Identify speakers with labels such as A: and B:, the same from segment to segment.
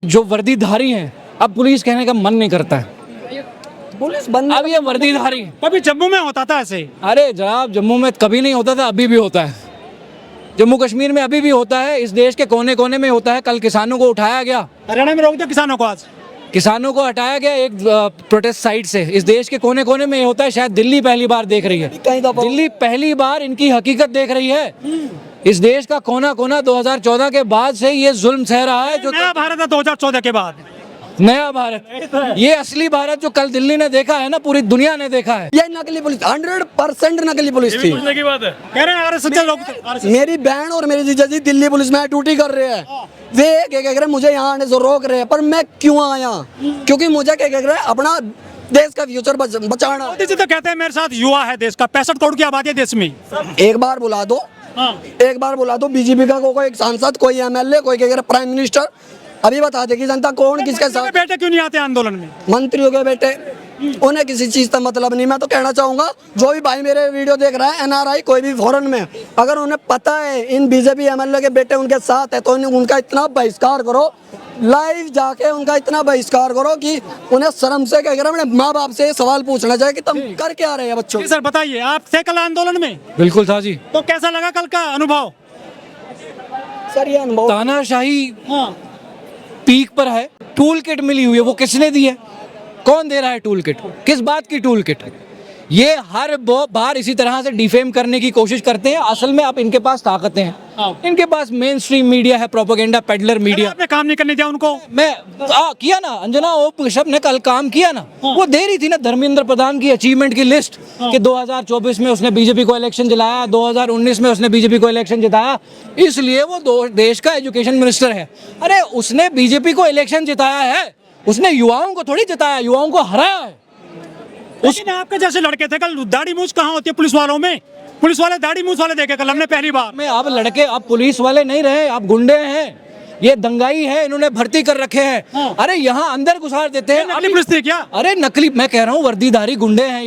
A: जो वर्दीधारी हैं, अब पुलिस कहने का मन नहीं करता है।
B: पुलिस बंद
A: अब ये वर्दीधारी हैं।
C: कभी जम्मू में होता था ऐसे।
A: अरे जनाब, जम्मू में कभी नहीं होता था, अभी भी होता है। जम्मू कश्मीर में अभी भी होता है, इस देश के कोने कोने में होता है। कल किसानों को उठाया गया,
C: हरियाणा में रोक दिया किसानों को, आज
A: किसानों को हटाया गया एक प्रोटेस्ट साइट से। इस देश के कोने कोने में ये होता है। शायद दिल्ली पहली बार देख रही है,
B: कहीं दफा
A: दिल्ली पहली बार इनकी हकीकत देख रही है। इस देश का कोना कोना 2014 के बाद से ये जुल्म सह रहा है। जो
C: नया भारत है 2014 के बाद।
A: नया भारत, ये असली भारत जो कल दिल्ली ने देखा है ना, पूरी दुनिया ने देखा है।
B: ये नकली पुलिस 100% नकली पुलिस थी।
C: की बात है, कह रहे हैं आरएसएस लोग।
B: मेरी बहन और मेरी जीजा जी दिल्ली पुलिस में ड्यूटी कर रहे हैं। वे क्या कह रहे हैं, मुझे यहाँ आने से रोक रहे हैं, पर मैं क्यों आया? क्योंकि मुझे क्या कह रहे हैं, अपना देश का फ्यूचर बचाना।
C: मोदी जी तो कहते हैं मेरे साथ युवा है देश का, 65 करोड़ की आबादी है देश में।
B: एक बार बुला दो, एक बार बुला दो बीजेपी का कोई एक सांसद, कोई एमएलए, कोई क्या कह रहे हैं प्राइम मिनिस्टर। अभी बता दे कि जनता कौन किसके साथ।
C: बेटे क्यों नहीं आते आंदोलन में?
B: मंत्रियों के बेटे, उन्हें किसी चीज का मतलब नहीं। मैं तो कहना चाहूंगा, जो भी भाई मेरे वीडियो देख रहा है, एनआरआई कोई भी फॉरेन में, अगर उन्हें पता है इन बीजेपी एमएलए के बेटे उनके साथ है, तो उनका इतना बहिष्कार करो, लाइव जाके उनका इतना बहिष्कार करो कि उन्हें शर्म से क्या करें, अपने माँ बाप से सवाल पूछना चाहिए कि तुम कर क्या रहे हैं बच्चों।
C: सर बताइए, आप थे कल आंदोलन में?
A: बिल्कुल था जी।
C: तो कैसा लगा कल का अनुभव?
B: सर ये अनुभव
A: तानाशाही पीक पर है। टूल किट मिली हुई है, वो किसने दी है? कौन दे रहा है टूल किट? किस बात की टूल किट? ये हर बार इसी तरह से डिफेम करने की कोशिश करते हैं। असल में अब इनके पास ताकतें हैं, इनके पास मेन स्ट्रीम मीडिया है, प्रोपेगेंडा पेडलर मीडिया।
C: आपने काम नहीं करने दिया उनको?
A: मैं किया ना, अंजना ओप कश्यप ने कल काम किया ना। वो दे रही थी ना धर्मेंद्र प्रधान की अचीवमेंट की लिस्ट कि 2024 में उसने बीजेपी को इलेक्शन जिलाया, 2019 में उसने बीजेपी को इलेक्शन जिताया, इसलिए वो देश का एजुकेशन मिनिस्टर है। अरे उसने बीजेपी को इलेक्शन जिताया है, उसने युवाओं को थोड़ी जिताया, युवाओं को हराया है।
C: लेकिन आपके जैसे लड़के थे कल, दाढ़ी मूछ कहाँ होती है पुलिस वालों में? पुलिस वाले दाढ़ी मूछ वाले देखे कल हमने पहली बार
A: में। अब लड़के अब पुलिस वाले नहीं रहे, अब गुंडे हैं, ये दंगाई है, इन्होंने भर्ती कर रखे हैं। अरे यहाँ अंदर घुसार देते हैं।
C: नकली पुलिस थी क्या?
A: अरे नकली, मैं कह रहा हूँ वर्दीधारी गुंडे हैं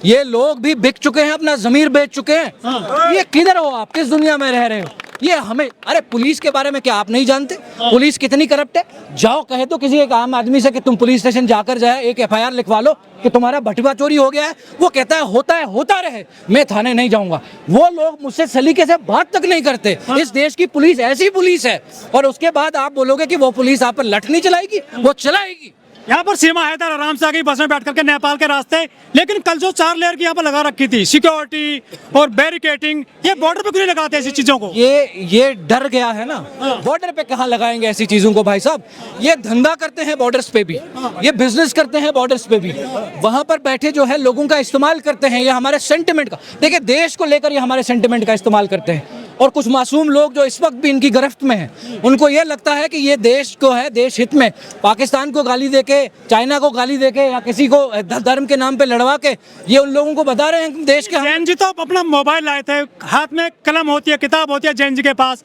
A: ये लोग भी बिक चुके हैं, अपना जमीर बेच चुके हैं। ये किधर हो आप, किस दुनिया में रह रहे हो? ये हमें, अरे पुलिस के बारे में क्या आप नहीं जानते? पुलिस कितनी करप्ट है। जाओ कहे तो किसी एक आम आदमी से कि तुम पुलिस स्टेशन जाकर जाए, एक एफआईआर लिखवा लो कि तुम्हारा भटुआ चोरी हो गया है, वो कहता है होता रहे, मैं थाने नहीं जाऊंगा। वो लोग मुझसे सलीके से बात तक नहीं करते। इस देश की पुलिस ऐसी पुलिस है, और उसके बाद आप बोलोगे कि वो पुलिस आप पर लठ नहीं चलाएगी? वो चलाएगी।
C: यहाँ पर सीमा हैदर आराम से आ गई बस में बैठ करके नेपाल के रास्ते। लेकिन कल जो 4 लेयर की यहाँ पर लगा रखी थी सिक्योरिटी और बैरिकेटिंग, ये बॉर्डर पे क्यों नहीं लगाते ऐसी चीजों को?
A: ये डर गया है ना। बॉर्डर पे कहाँ लगाएंगे ऐसी चीजों को भाई साहब? ये धंधा करते हैं बॉर्डर्स पे भी, ये बिजनेस करते हैं बॉर्डर्स पे भी, वहां पर बैठे जो है लोगों का इस्तेमाल करते हैं। ये हमारे सेंटिमेंट का, देखिए देश को लेकर ये हमारे सेंटिमेंट का इस्तेमाल करते हैं। और कुछ मासूम लोग जो इस वक्त भी इनकी गिरफ्त में हैं, उनको ये लगता है कि ये देश को है, देश हित में पाकिस्तान को गाली देके, चाइना को गाली देके, या किसी को धर्म के नाम पे लड़वा के ये उन लोगों को बता रहे हैं देश के।
C: जैन जी तो अपना मोबाइल लाए थे, हाथ में कलम होती है, किताब होती है जैन जी के पास।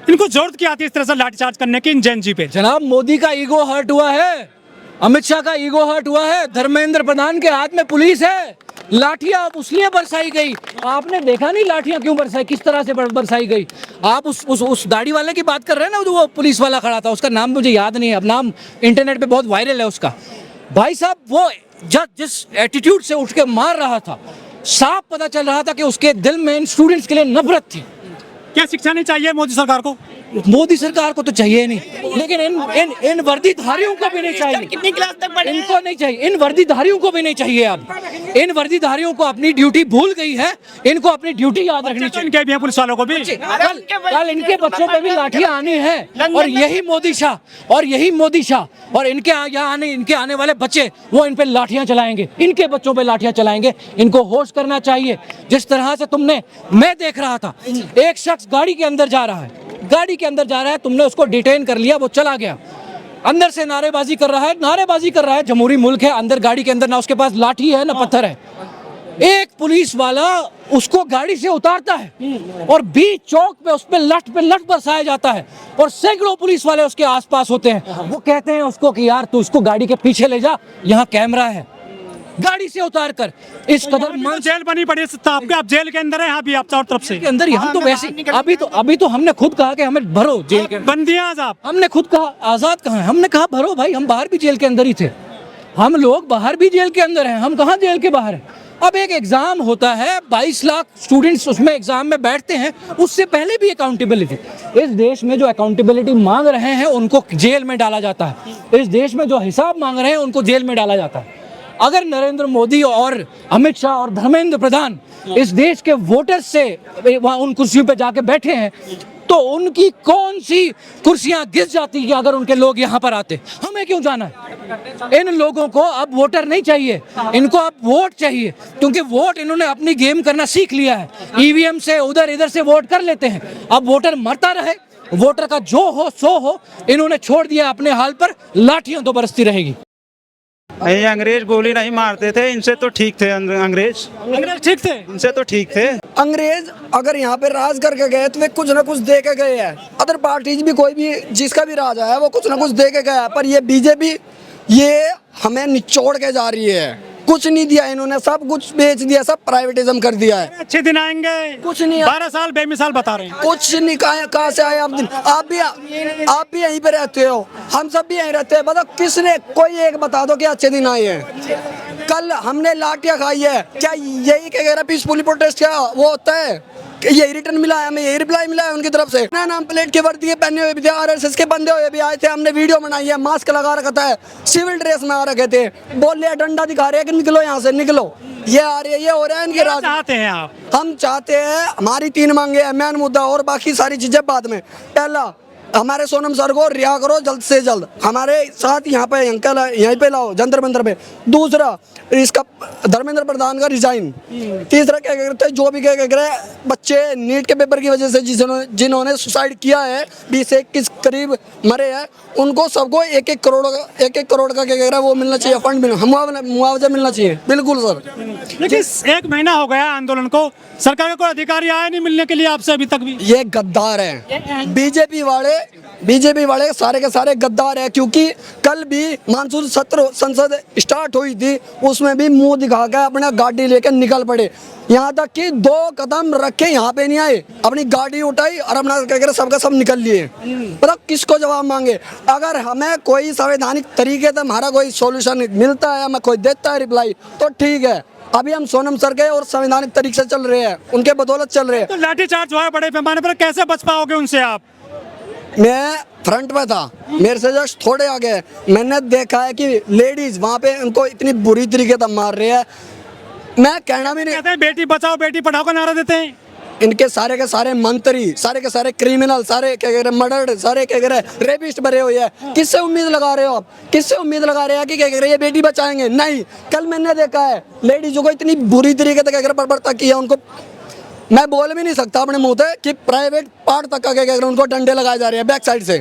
C: इनको जरूरत क्या आती है इस तरह से लाठीचार्ज करने की इन जैन जी पे?
A: जनाब मोदी का ईगो हर्ट हुआ है, अमित शाह का ईगो हर्ट हुआ है, धर्मेंद्र प्रधान के हाथ में पुलिस है। लाठियां इसलिए बरसाई गई, आपने देखा नहीं लाठियां क्यों बरसाई, किस तरह से बरसाई गई? आप उस दाढ़ी वाले की बात कर रहे हैं ना, जो वो पुलिस वाला खड़ा था, उसका नाम मुझे याद नहीं है, अब नाम इंटरनेट पे बहुत वायरल है उसका। भाई साहब वो जिस एटीट्यूड से उठ के मार रहा था, साफ पता चल रहा था कि उसके दिल में इन स्टूडेंट्स के लिए नफरत थी।
C: क्या शिक्षा नहीं चाहिए मोदी सरकार को?
A: मोदी सरकार को तो चाहिए नहीं, लेकिन इन वर्दीधारियों को भी नहीं चाहिए।
D: कितनी क्लास तक पढ़े?
A: इनको नहीं चाहिए, इन वर्दीधारियों को भी नहीं चाहिए। अब इन वर्दीधारियों को अपनी ड्यूटी भूल गई है, इनको अपनी ड्यूटी याद रखनी चाहिए।
C: इनके भी हैं पुलिस वालों को भी।
A: कल इनके बच्चों पे भी लाठियां आनी है, और यही मोदी शाह और इनके आने वाले बच्चे वो इन पे लाठियां चलाएंगे, इनके बच्चों पे लाठियां चलाएंगे। इनको होश करना चाहिए। जिस तरह से मैं देख रहा था, एक शख्स गाड़ी के अंदर जा रहा है, तुमने उसको डिटेन कर लिया, वो चला गया, अंदर से नारेबाजी कर रहा है। जमहूरी मुल्क है, अंदर गाड़ी के अंदर ना उसके पास लाठी है ना पत्थर है। एक पुलिस वाला उसको गाड़ी से उतारता है और बीच चौक पे उस पे लठ बरसाया जाता है, और सैकड़ों पुलिस वाले उसके आसपास होते हैं। वो कहते हैं उसको कि यार तू उसको गाड़ी के पीछे ले जा, यहाँ कैमरा है। गाड़ी से उतार कर इस कदर
C: अभी तो जेल बनी पड़ी है आपके, आप जेल के अंदर हैं, यहाँ भी आप चारों तरफ से
A: के अंदर ही हम तो वैसे अभी तो हमने खुद कहा कि हमें भरो जेल के अंदर।
C: बंदी हैं आज आप।
A: हमने खुद कहा आजाद कहाँ है, हमने कहा भरो भाई, हम बाहर भी जेल के अंदर ही थे, हम लोग बाहर भी जेल के अंदर हैं, हम कहाँ जेल के बाहर हैं। अब एक एग्जाम होता है, 22 लाख स्टूडेंट्स उसमें एग्जाम में बैठते हैं, उससे पहले भी अकाउंटेबिलिटी। इस देश में जो अकाउंटेबिलिटी मांग रहे हैं उनको जेल में डाला जाता है, इस देश में जो हिसाब मांग रहे हैं उनको जेल में डाला जाता है। अगर नरेंद्र मोदी और अमित शाह और धर्मेंद्र प्रधान इस देश के वोटर्स से वहाँ उन कुर्सियों पे जाके बैठे हैं तो उनकी कौन सी कुर्सियां घिस जाती कि अगर उनके लोग यहाँ पर आते। हमें क्यों जाना है? इन लोगों को अब वोटर नहीं चाहिए, इनको अब वोट चाहिए, क्योंकि वोट इन्होंने अपनी गेम करना सीख लिया है। ईवीएम से उधर इधर से वोट कर लेते हैं, अब वोटर मरता रहे, वोटर का जो हो सो हो, इन्होंने छोड़ दिया अपने हाल पर, लाठियां तो बरसती रहेगी।
D: नहीं, अंग्रेज गोली नहीं मारते थे, इनसे तो ठीक थे। अंग्रेज
C: ठीक थे,
D: इनसे तो ठीक थे।
B: अंग्रेज अगर यहाँ पे राज करके गए तो वे कुछ ना कुछ दे के गए हैं। अदर पार्टीज भी कोई भी जिसका भी राज आया वो कुछ ना कुछ दे के गया है, पर ये बीजेपी ये हमें निचोड़ के जा रही है। कुछ नहीं दिया इन्होंने, सब कुछ बेच दिया, सब प्राइवेटिज्म कर दिया है।
C: अच्छे दिन आएंगे,
B: कुछ नहीं
C: 12 साल बेमिसाल बता रहे हैं।
B: कुछ नहीं, कहाँ से आए आप दिन? आप भी यहीं पे रहते हो, हम सब भी यहीं रहते हैं। बताओ किसने, कोई एक बता दो कि अच्छे दिन आए हैं। कल हमने लाठियां खाई है, क्या यही क्या कह रहा पीसफुली प्रोटेस्ट क्या वो होता है? यही रिटर्न मिला है हमें, यही रिप्लाई मिला है उनकी तरफ से। नाम प्लेट की वर्दी के पहने हुए भी थे, आरएसएस के बंदे हुए भी आए थे, हमने वीडियो बनाई है, मास्क लगा रखा था, सिविल ड्रेस में आ रखे थे, बोले डंडा दिखा रहे हैं कि निकलो यहाँ से, निकलो। ये आ रही है, ये हो रहा है इनके राज।
C: चाहते हैं आप?
B: हम चाहते हैं, हमारी 3 मांगे हैं, मेन मुद्दा, और बाकी सारी चीजें बाद में। पहला, हमारे सोनम सर को रिहा करो जल्द से जल्द, हमारे साथ यहाँ पे अंकल यहीं पे लाओ जंतर मंतर पे। दूसरा, इसका धर्मेंद्र प्रधान का रिजाइन। तीसरा, क्या कहते हैं, जो भी क्या कह रहे हैं, बच्चे नीट के पेपर की वजह से जिन्होंने सुसाइड किया है, 20 से 21 करीब मरे हैं, उनको सबको 1-1 करोड़ का क्या कह रहा है वो मिलना चाहिए, फंड मुआवजा मिलना चाहिए। बिल्कुल सर।
C: लेकिन 1 महीना हो गया आंदोलन को, सरकार का कोई अधिकारी आया नहीं मिलने के लिए आपसे अभी तक भी?
B: ये गद्दार है, बीजेपी वाले सारे के सारे गद्दार है। क्योंकि कल भी मानसून सत्र संसद स्टार्ट हुई थी, उसमें भी मुंह दिखा के अपना गाड़ी लेकर निकल पड़े, यहाँ तक कि 2 कदम रखे यहाँ पे नहीं आए, अपनी गाड़ी उठाई और अपना कहकर सबका सब निकल लिए। मतलब किसको जवाब मांगे? अगर हमें कोई संवैधानिक तरीके से हमारा कोई सॉल्यूशन मिलता है, हमें कोई देता है रिप्लाई, तो ठीक है। अभी हम सोनम सर के और संवैधानिक तरीके से चल रहे हैं, उनके बदौलत चल रहे हैं।
C: तो लाठीचार्ज हुआ है बड़े पैमाने पर, कैसे बच पाओगे उनसे आप?
B: मैं फ्रंट में था, मेरे से जस्ट थोड़े आगे, मैंने देखा है कि लेडीज वहाँ पे उनको इतनी बुरी तरीके से मार रहे हैं। मैं कहना भी नहीं,
C: कहते हैं बेटी बचाओ बेटी पढ़ाओ का नारा देते हैं।
B: इनके सारे के सारे मंत्री, सारे के सारे क्रिमिनल, सारे क्या कह रहे मर्डर, सारे क्या कह रहे रेपिस्ट भरे हुए हैं। किससे उम्मीद लगा रहे हो आप? किससे उम्मीद लगा रहे हैं कि क्या कह रहे हैं ये बेटी बचाएंगे? नहीं, कल मैंने देखा है लेडीजों को इतनी बुरी तरीके से क्या कह रहे बर्बरता किया, उनको मैं बोल भी नहीं सकता अपने मुंह से कि प्राइवेट पार्ट तक का क्या कह रहे उनको डंडे लगाए जा रहे हैं बैक साइड से।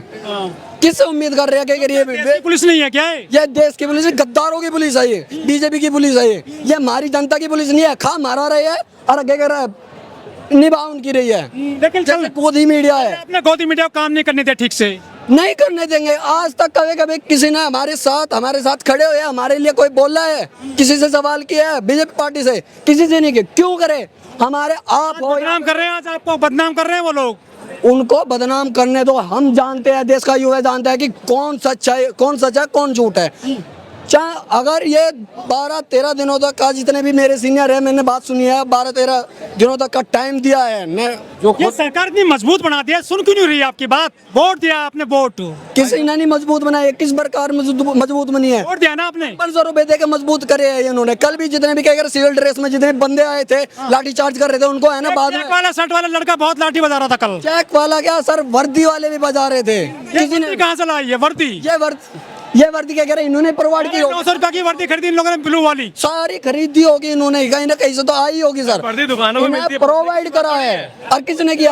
B: किससे उम्मीद कर रहे हैं? क्या कह रही है
C: पुलिस नहीं है क्या?
B: ये देश की पुलिस, गद्दारों की पुलिस है, ये बीजेपी की पुलिस है, ये हमारी जनता की पुलिस नहीं है। खा मारा रही है और क्या कह रहा है निभा उनकी रही है।
C: लेकिन
B: जैसे गोदी मीडिया है,
C: अपने गोदी मीडिया को काम नहीं करने दे ठीक से,
B: नहीं करने देंगे। आज तक कभी कभी किसी ने हमारे साथ खड़े हुए, हमारे लिए कोई बोला है, किसी से सवाल किया है बीजेपी पार्टी से? किसी से नहीं किया। क्यों करे? हमारे आप हो,
C: बदनाम कर रहे हैं, आज आपको बदनाम कर रहे हैं वो लोग।
B: उनको बदनाम करने दो। हम जानते हैं, देश का युवा जानता है कि कौन सच्चा है, कौन झूठ है। चाहे अगर ये 12-13 दिनों तक का, जितने भी मेरे सीनियर है, मैंने बात सुनी है, 12-13 दिनों तक का टाइम दिया है जो
C: ये सरकार इतनी मजबूत बना दिया, सुन क्यों नहीं रही आपकी बात? वोट दिया आपने, वोट
B: किसी ने नहीं मजबूत बनाई, किस प्रकार मजबूत बनी है?
C: वोट दिया ना आपने,
B: 500 रुपए दे के मजबूत करे है इन्होंने। कल भी जितने भी क्या कर सिविल ड्रेस में जितने बंदे आए थे, लाठी चार्ज कर रहे थे, उनको है ना बाद में।
C: चेक वाला शर्ट वाला लड़का बहुत लाठी बजा रहा था कल।
B: चेक वाला क्या सर, वर्दी वाले भी बजा रहे थे।
C: किसी ने कहाँ से लाई है वर्दी?
B: ये वर्दी क्या कह रहे हैं, इन्होंने प्रोवाइड की।
C: 900 रुपए की वर्दी खरीदी इन लोगों ने, ब्लू वाली
B: सारी खरीदी होगी इन्होंने, कहीं ना कहीं से तो आई होगी सर,
C: वर्दी दुकानों में
B: प्रोवाइड करा है। और किसने किया?